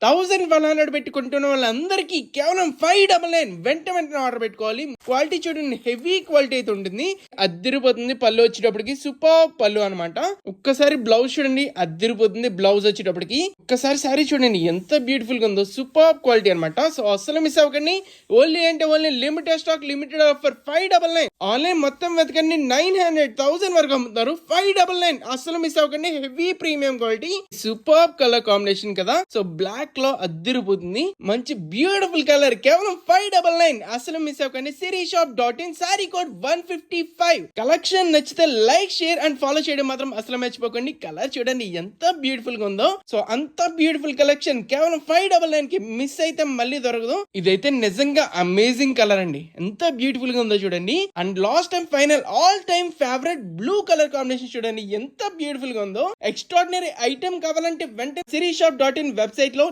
1100 పెట్టి కొంటున్న వాళ్ళందరికీ కేవలం 599 వెంటనే ఆర్డర్ పెట్టుకోవాలి. క్వాలిటీ చూడండి, హెవీ క్వాలిటీ అయితే ఉంటుంది, అద్దిరిపోతుంది. పళ్ళు వచ్చేటప్పటికి సూపర్ పళ్ళు అనమాట. ఒక్కసారి బ్లౌజ్ చూడండి, అద్దిరిపోతుంది. బ్లౌజ్ వచ్చేటప్పటికి ఒక్కసారి సారీ చూడండి ఎంత బ్యూటిఫుల్ గా ఉందో, సూపర్ క్వాలిటీ అనమాట. సో అస్సలు మిస్ అవ్వకండి. ఓన్లీ అంటే only limited stock, limited offer 599. Online మొత్తం వెతకండి, 900,000 వరకు అమ్ముతారు. 599 అస్సలు మిస్ అవ్వకండి. Heavy premium quality, super colour combination కదా. సో బ్లాక్ లో అద్దిరిపోతుంది, మంచి బ్యూటిఫుల్ కలర్, కేవలం 599 అస్సలు మిస్ అవ్వకండి. Sirishop.in, sorry code 155. కలెక్షన్ నచ్చితే లైక్, షేర్ అండ్ ఫాలో చేయడం మాత్రం అసలు మర్చిపోకండి. కలర్ చూడండి ఎంత బ్యూటిఫుల్ గా ఉందో. సో అంత బ్యూటిఫుల్ కలెక్షన్ కేవలం 599 కి మిస్ అయితే మళ్ళీ దొరకదు. ఇదైతే నిజంగా అమేజింగ్ కలర్ అండి, ఎంత బ్యూటిఫుల్ గా ఉందో చూడండి. And last time final all time favourite blue colour combination చూడండి ఎంత బ్యూటిఫుల్ గా ఉందో. ఎక్స్ట్రాడినరీ ఐటమ్ కావాలంటే వెంటనే Sirishop.in వెబ్సైట్ లో